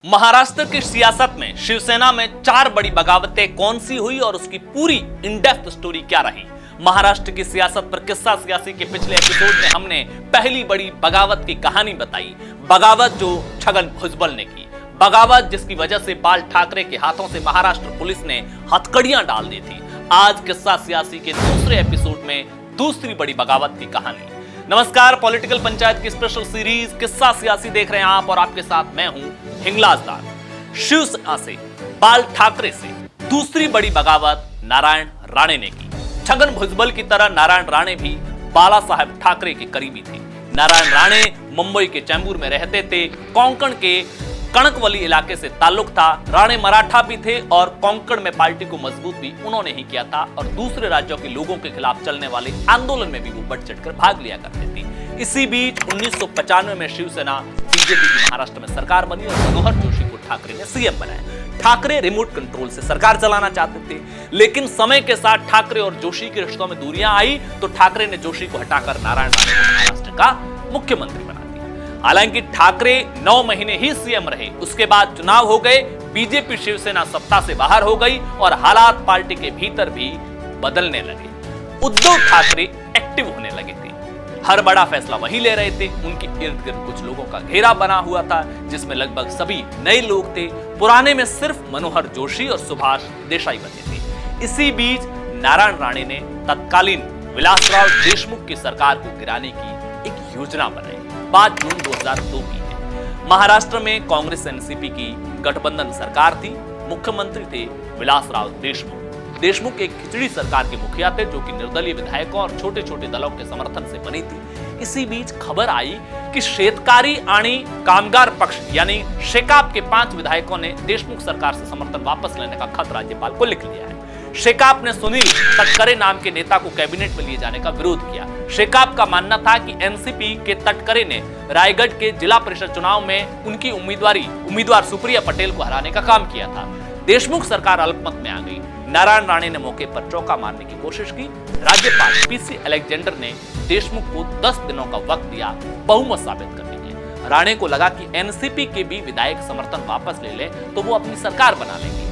महाराष्ट्र की सियासत में शिवसेना में 4 बड़ी बगावतें कौन सी हुई और उसकी पूरी इन डेप्थ स्टोरी क्या रही। महाराष्ट्र की सियासत पर किस्सा सियासी के पिछले एपिसोड में हमने पहली बड़ी बगावत की कहानी बताई। बगावत जो छगन भुजबल ने की, बगावत जिसकी वजह से बाल ठाकरे के हाथों से महाराष्ट्र पुलिस ने हथकड़ियां डाल दी थी। आज किस्सा सियासी के दूसरे एपिसोड में दूसरी बड़ी बगावत की कहानी। नमस्कार, पॉलिटिकल पंचायत की स्पेशल सीरीज किस्सा सियासी देख रहे हैं आप और आपके साथ मैं हूं हिंगलाजदार। शिवसेना से बाल ठाकरे से दूसरी बड़ी बगावत नारायण राणे ने की। छगन भुजबल की तरह नारायण राणे भी बाला साहब ठाकरे के करीबी थे। नारायण राणे मुंबई के चैंबूर में रहते थे। कोंकण के कणकवली इलाके से ताल्लुक था। राणे मराठा भी थे और कोंकण में पार्टी को मजबूत भी उन्होंने ही किया था और दूसरे राज्यों के लोगों के खिलाफ चलने वाले आंदोलन में भी वो बढ़ चढ़कर भाग लिया करते थे। इसी बीच 1995 में शिवसेना बीजेपी की महाराष्ट्र में सरकार बनी और मनोहर जोशी को ठाकरे ने सीएम बनाया। ठाकरे रिमोट कंट्रोल से सरकार चलाना चाहते थे, लेकिन समय के साथ ठाकरे और जोशी के रिश्तों में दूरियां आई तो ठाकरे ने जोशी को हटाकर नारायण राणे को महाराष्ट्र का मुख्यमंत्री बना दिया। हालांकि ठाकरे 9 महीने ही सीएम रहे, उसके बाद चुनाव हो गए, बीजेपी शिवसेना सत्ता से बाहर हो गई और हालात पार्टी के भीतर भी बदलने लगे। उद्धव ठाकरे एक्टिव होने लगे थे, हर बड़ा फैसला वही ले रहे थे। उनके इर्द गिर्द कुछ लोगों का घेरा बना हुआ था जिसमें लगभग सभी नए लोग थे। पुराने में सिर्फ मनोहर जोशी और सुभाष देसाई बचे थे। इसी बीच नारायण राणे ने तत्कालीन विलासराव देशमुख की सरकार को गिराने की एक योजना बनाई। बात जून 2002 की है। महाराष्ट्र में कांग्रेस एनसीपी की गठबंधन सरकार थी। मुख्यमंत्री थे विलासराव देशमुख। देशमुख एक खिचड़ी सरकार के मुखिया थे जो कि निर्दलीय विधायकों और छोटे छोटे दलों के समर्थन से बनी थी। इसी बीच खबर आई कि शेतकारी आणि कामगार पक्ष यानी शेकाप के 5 विधायकों ने देशमुख सरकार से समर्थन वापस लेने का खत राज्यपाल को लिख लिया है। शेकाप ने सुनील तटकरे नाम के नेता को कैबिनेट में लिए जाने का विरोध किया। शेकाप का मानना था कि एनसीपी के तटकरे ने रायगढ़ के जिला परिषद चुनाव में उनकी उम्मीदवार सुप्रिया पटेल को हराने का काम किया था। देशमुख सरकार अल्पमत में आ गई। नारायण राणे ने मौके पर चौका मारने की कोशिश की। राज्यपाल पीसी अलेक्जेंडर ने देशमुख को 10 दिनों का वक्त दिया बहुमत साबित करने के लिए। राणे को लगा कि एनसीपी के भी विधायक समर्थन वापस ले ले तो वो अपनी सरकार बना लेंगे।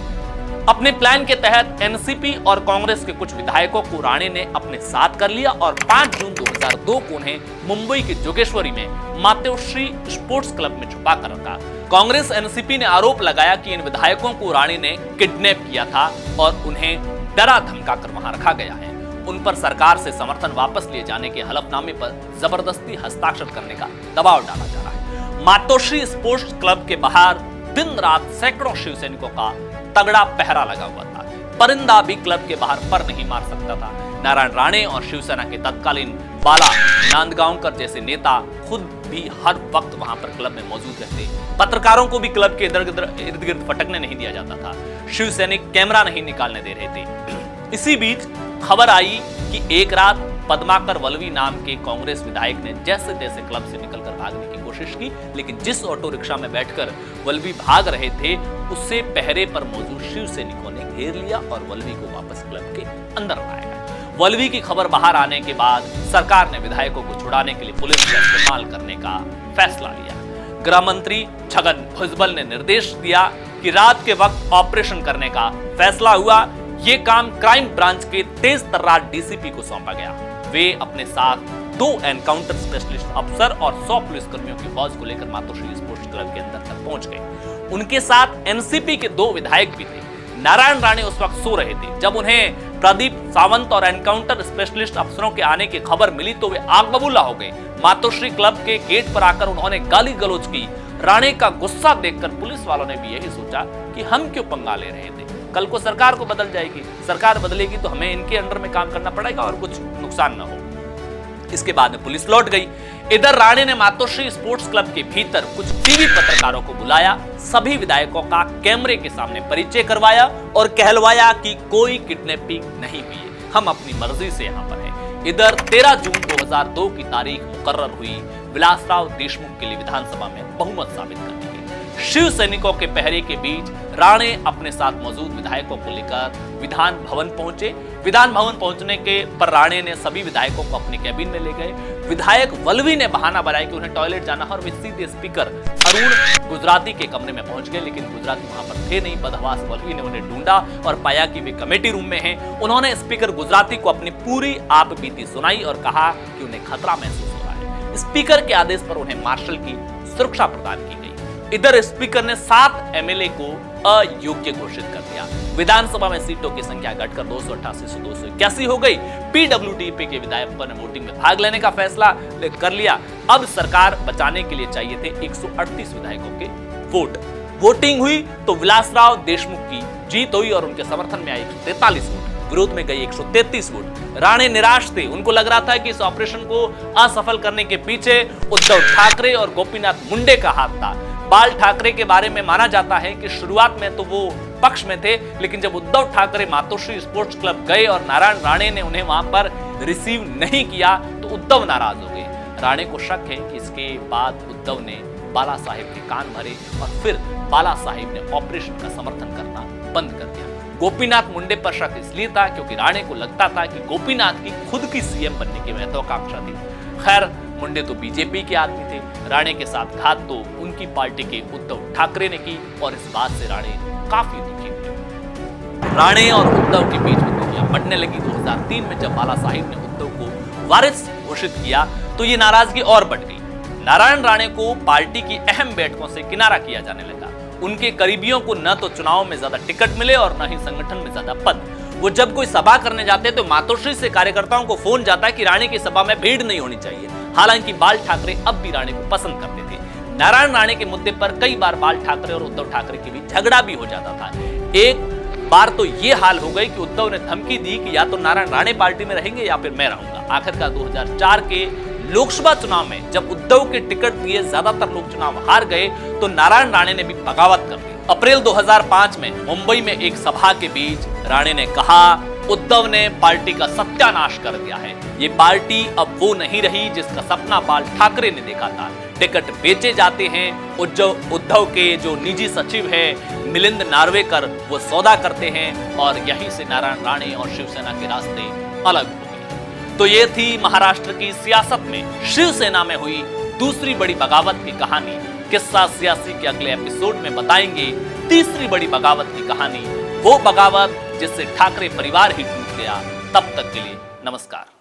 अपने प्लान के तहत एनसीपी और कांग्रेस के कुछ विधायकों को राणे ने अपने साथ कर लिया और 5 जून 2002 को उन्हें मुंबई के जोगेश्वरी में मातोश्री स्पोर्ट्स क्लब में छुपा कर रखा। कांग्रेस एनसीपी ने आरोप लगाया कि इन विधायकों को राणे ने किडनैप किया था और उन्हें डरा धमकाकर वहां रखा गया है। उन पर सरकार से समर्थन वापस लिए जाने के हलफनामे पर जबरदस्ती हस्ताक्षर करने का दबाव डाला जा रहा है। मातोश्री स्पोर्ट्स क्लब के बाहर दिन रात सैकड़ों शिवसैनिकों का तगड़ा पहरा लगा हुआ था। परिंदा भी क्लब के बाहर पर नहीं मार सकता था। नारायण राणे और शिवसेना के तत्कालीन बाला नांदगांवकर जैसे नेता खुद भी हर वक्त वहां पर क्लब में मौजूद रहते। पत्रकारों को भी क्लब के इर्द गिर्द फटकने नहीं दिया जाता था। शिवसैनिक कैमरा नहीं निकालने दे रहे थे। इसी बीच खबर आई कि एक रात पद्माकर वल्लवी नाम के कांग्रेस विधायक ने जैसे तैसे क्लब से निकलकर भागने की कोशिश की, लेकिन जिस ऑटो रिक्शा में बैठकर वल्लवी भाग रहे थे उससे पहरे पर मौजूद शिव सैनिकों ने घेर लिया और वल्लवी को वापस क्लब के अंदर लाया गया। वल्लवी की खबर बाहर आने के बाद सरकार ने विधायकों को छुड़ाने के लिए पुलिस का इस्तेमाल करने का फैसला लिया। गृह मंत्री छगन भुजबल ने निर्देश दिया कि रात के वक्त ऑपरेशन करने का फैसला हुआ। ये काम क्राइम ब्रांच के तेज तर्रार डीसीपी को सौंपा गया। वे अपने साथ 2 एनकाउंटर स्पेशलिस्ट अफसर और 100 पुलिसकर्मियों की फौज को लेकर मातोश्री स्पोर्ट्स क्लब के अंदर तक पहुंच गए। उनके साथ एनसीपी के 2 विधायक भी थे। नारायण राणे उस वक्त सो रहे थे। जब उन्हें प्रदीप सावंत और एनकाउंटर स्पेशलिस्ट अफसरों के आने की खबर मिली तो वे आग बबूला हो गए। मातोश्री क्लब के गेट पर आकर उन्होंने गाली गलौज की। राणे का गुस्सा देखकर पुलिस वालों ने भी यही सोचा कि हम क्यों पंगा ले रहे थे, कल को सरकार को बदल जाएगी, सरकार बदलेगी तो हमें इनके अंडर में काम करना पड़ेगा और कुछ नुकसान ना हो। इसके बाद में पुलिस लौट गई। इधर राणे ने मातोश्री स्पोर्ट्स क्लब के भीतर कुछ टीवी पत्रकारों को बुलाया, सभी विधायकों का कैमरे के सामने परिचय करवाया और कहलवाया कि कोई किडनैपिंग नहीं हुई है, हम अपनी मर्जी से यहाँ पर हैं। इधर 13 जून 2002 की तारीख मुकर्रर हुई विलासराव देशमुख के लिए विधानसभा में बहुमत साबित करने की। शिव सैनिकों के पहरे के बीच राणे अपने साथ मौजूद विधायकों को लेकर विधान भवन पहुंचे। विधान भवन पहुंचने के पर राणे ने सभी विधायकों को अपने कैबिन में ले गए। विधायक वल्लवी ने बहाना बनाया कि उन्हें टॉयलेट जाना है और वे सीधे स्पीकर अरुण गुजराती के कमरे में पहुंच गए, लेकिन गुजराती वहां पर थे नहीं। बदहवास वल्लवी ने उन्हें ढूंढा और पाया कि वे कमेटी रूम में हैं। उन्होंने स्पीकर गुजराती को अपनी पूरी आप बीती सुनाई और कहा कि उन्हें खतरा महसूस हो रहा है। स्पीकर के आदेश पर उन्हें मार्शल की सुरक्षा प्रदान की गई। इधर स्पीकर ने 7 एमएलए को अयोग्य घोषित कर दिया। विधानसभा में सीटों की संख्या घटकर 288 से 281 हो गई। पीडब्ल्यूडी के विधायकों ने वोटिंग में भाग लेने का फैसला कर लिया। अब सरकार बचाने के लिए चाहिए थे 138 विधायकों के वोट। वोटिंग हुई तो विलासराव देशमुख की जीत हुई और उनके समर्थन में आए 143 वोट, विरोध में गई 133 वोट। राणे निराश थे। उनको लग रहा था कि इस ऑपरेशन को असफल करने के पीछे उद्धव ठाकरे और गोपीनाथ मुंडे का हाथ था। बाल ठाकरे के बारे में माना जाता है कि शुरुआत में तो वो पक्ष में थे, लेकिन जब उद्धव ठाकरे मातोश्री स्पोर्ट्स क्लब गए और नारायण राणे ने उन्हें वहां पर रिसीव नहीं किया तो उद्धव नाराज हो गए। राणे को शक है कि इसके बाद उद्धव ने बाला साहेब के कान भरे और फिर बाला साहेब ने ऑपरेशन का समर्थन करना बंद कर दिया। गोपीनाथ मुंडे पर शक इसलिए था क्योंकि राणे को लगता था कि गोपीनाथ की खुद की सीएम बनने की महत्वाकांक्षा थी। खैर, मुंडे तो बीजेपी के आदमी थे। राणे के साथ घात तो उनकी पार्टी के उद्धव ठाकरे ने की और इस बात से राणे काफी दुखी हुए। राणे और उद्धव के बीच में दुनिया बढ़ने लगी। 2003 में जब बाला साहिब ने उद्धव को वारिस घोषित किया तो ये नाराजगी और बढ़ गई। नारायण राणे को पार्टी की अहम बैठकों से किनारा किया जाने लगा। उनके करीबियों को न तो चुनाव में ज्यादा टिकट मिले और न ही संगठन में ज्यादा पद। वो जब कोई सभा करने जाते तो मातोश्री से कार्यकर्ताओं को फोन जाता है कि राणे की सभा में भीड़ नहीं होनी चाहिए। हालांकि बाल ठाकरे अब भी राणे को पसंद करते थे। नारायण राणे के मुद्दे पर कई बार बाल ठाकरे और उद्धव ठाकरे के बीच झगड़ा भी हो जाता था। एक बार तो ये हाल हो गई कि उद्धव ने धमकी दी कि या तो नारायण राणे पार्टी में रहेंगे या फिर मैं रहूंगा। आखिरकार 2004 के लोकसभा चुनाव में जब उद्धव के टिकट दिए ज्यादातर लोग चुनाव हार गए तो नारायण राणे ने भी बगावत कर दी। अप्रैल 2005 में मुंबई में एक सभा के बीच राणे ने कहा, उद्धव ने पार्टी का सत्यानाश कर दिया है। ये पार्टी अब वो नहीं रही जिसका सपना बाल ठाकरे ने देखा था। टिकट बेचे जाते हैं। उद्धव के जो निजी सचिव है मिलिंद नार्वेकर वो सौदा करते हैं और यहीं से नारायण राणे और शिवसेना के रास्ते अलग हो गए। तो ये थी महाराष्ट्र की सियासत में शिवसेना में हुई दूसरी बड़ी बगावत की कहानी। किस्सा सियासी के अगले एपिसोड में बताएंगे तीसरी बड़ी बगावत की कहानी, वो बगावत जिससे ठाकरे परिवार ही टूट गया। तब तक के लिए नमस्कार।